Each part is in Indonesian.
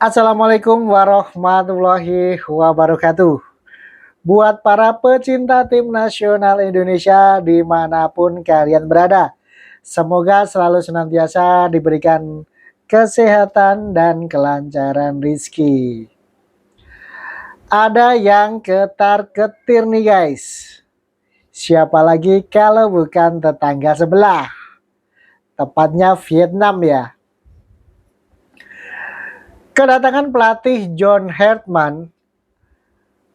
Assalamualaikum warahmatullahi wabarakatuh. Buat para pecinta tim nasional Indonesia dimanapun kalian berada, semoga selalu senantiasa diberikan kesehatan dan kelancaran rizki. Ada yang ketar-ketir nih guys. Siapa lagi kalau bukan tetangga sebelah? Tepatnya Vietnam ya. Kedatangan pelatih John Hartman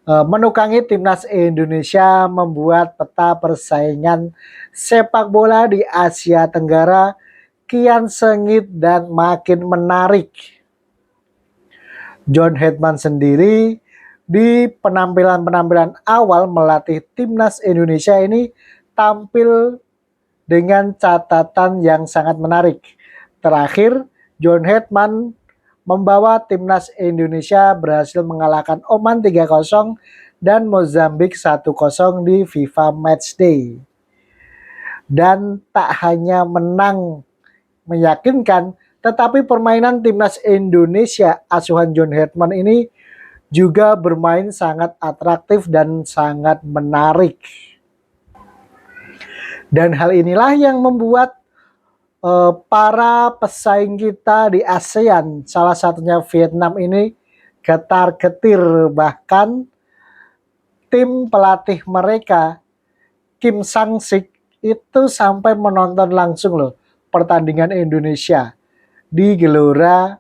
menukangi timnas Indonesia membuat peta persaingan sepak bola di Asia Tenggara kian sengit dan makin menarik. John Hetman sendiri di penampilan-penampilan awal melatih timnas Indonesia ini tampil dengan catatan yang sangat menarik. Terakhir, John Hetman membawa timnas Indonesia berhasil mengalahkan Oman 3-0 dan Mozambik 1-0 di FIFA Matchday. Dan tak hanya menang meyakinkan, tetapi permainan timnas Indonesia asuhan John Hetman ini juga bermain sangat atraktif dan sangat menarik. Dan hal inilah yang membuat para pesaing kita di ASEAN, salah satunya Vietnam ini getar-getir. Bahkan tim pelatih mereka, Kim Sang-sik, itu sampai menonton langsung loh pertandingan Indonesia di Gelora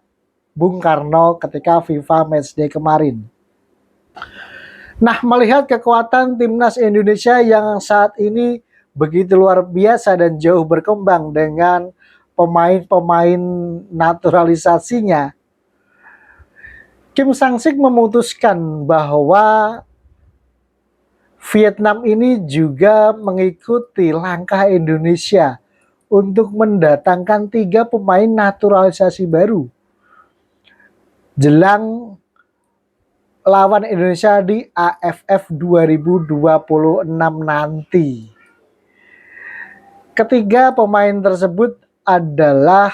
Bung Karno ketika FIFA Matchday kemarin. Nah, melihat kekuatan timnas Indonesia yang saat ini begitu luar biasa dan jauh berkembang dengan pemain-pemain naturalisasinya, Kim Sang-sik memutuskan bahwa Vietnam ini juga mengikuti langkah Indonesia untuk mendatangkan 3 pemain naturalisasi baru jelang lawan Indonesia di AFF 2026 nanti. Ketiga pemain tersebut adalah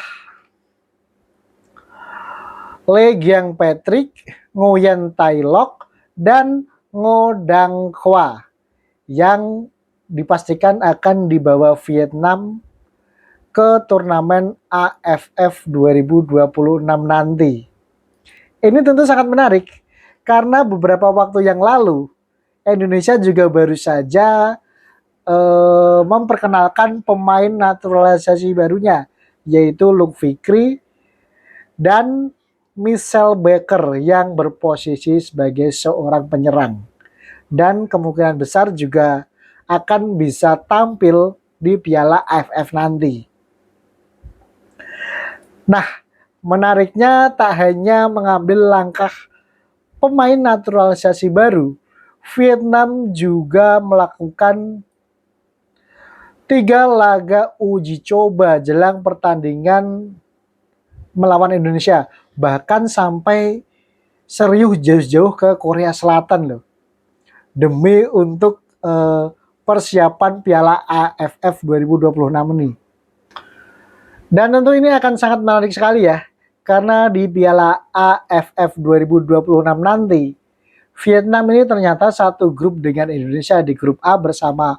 Lee Gyang Patrick, Nguyen Tai Loc, dan Ngo Dang Khoa yang dipastikan akan dibawa Vietnam ke turnamen AFF 2026 nanti. Ini tentu sangat menarik karena beberapa waktu yang lalu Indonesia juga baru saja memperkenalkan pemain naturalisasi barunya, yaitu Luke Fikri dan Michelle Baker yang berposisi sebagai seorang penyerang. Dan kemungkinan besar juga akan bisa tampil di Piala AFF nanti. Nah, menariknya tak hanya mengambil langkah pemain naturalisasi baru, Vietnam juga melakukan 3 laga uji coba jelang pertandingan melawan Indonesia. Bahkan sampai serius jauh-jauh ke Korea Selatan loh. Demi untuk persiapan Piala AFF 2026 ini. Dan tentu ini akan sangat menarik sekali ya. Karena di Piala AFF 2026 nanti, Vietnam ini ternyata satu grup dengan Indonesia di grup A bersama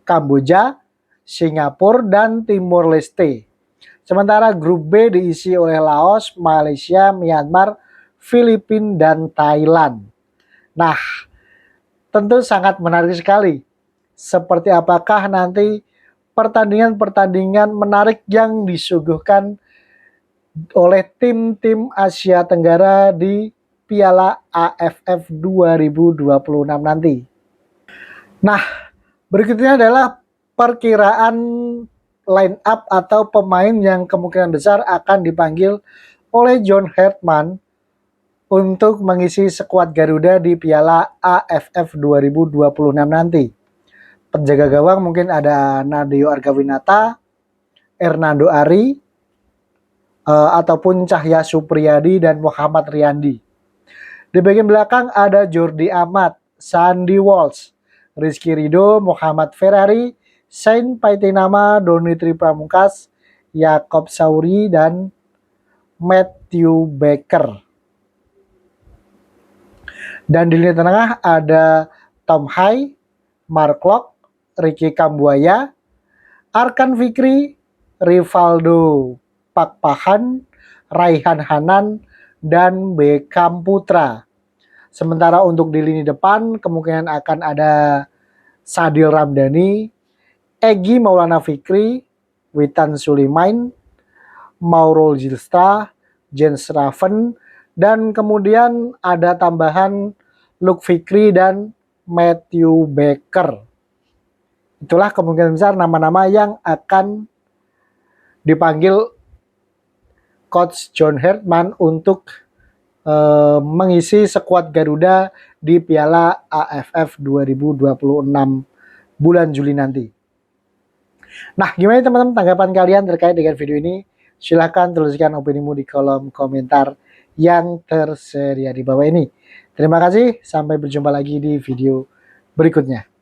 Kamboja, Singapura, dan Timor Leste. Sementara grup B diisi oleh Laos, Malaysia, Myanmar, Filipina, dan Thailand. Nah, tentu sangat menarik sekali. Seperti apakah nanti pertandingan-pertandingan menarik yang disuguhkan oleh tim-tim Asia Tenggara di Piala AFF 2026 nanti. Nah, berikutnya adalah perkiraan line up atau pemain yang kemungkinan besar akan dipanggil oleh John Hartman untuk mengisi skuad Garuda di Piala AFF 2026 nanti. Penjaga gawang mungkin ada Nadeo Argawinata, Hernando Ari, ataupun Cahya Supriyadi dan Muhammad Riyandi. Di bagian belakang ada Jordi Amat, Sandy Walsh, Rizky Ridho, Muhammad Ferrari, Sain Paitinama, Donitri Pamungkas, Yakob Sauri, dan Matthew Baker. Dan di lini tengah ada Tom Hai, Mark Locke, Ricky Kambuaya, Arkan Fikri, Rivaldo Pakpahan, Raihan Hanan, dan Beckham Putra. Sementara untuk di lini depan kemungkinan akan ada Sadil Ramdhani, Egy Maulana Fikri, Witan Sulaiman, Mauro Zylstra, Jens Raven, dan kemudian ada tambahan Luke Fikri dan Matthew Baker. Itulah kemungkinan besar nama-nama yang akan dipanggil Coach John Herdman untuk mengisi skuad Garuda di Piala AFF 2026 bulan Juli nanti. Nah, gimana teman-teman tanggapan kalian terkait dengan video ini? Silahkan tuliskan opinimu di kolom komentar yang tersedia di bawah ini. Terima kasih, sampai berjumpa lagi di video berikutnya.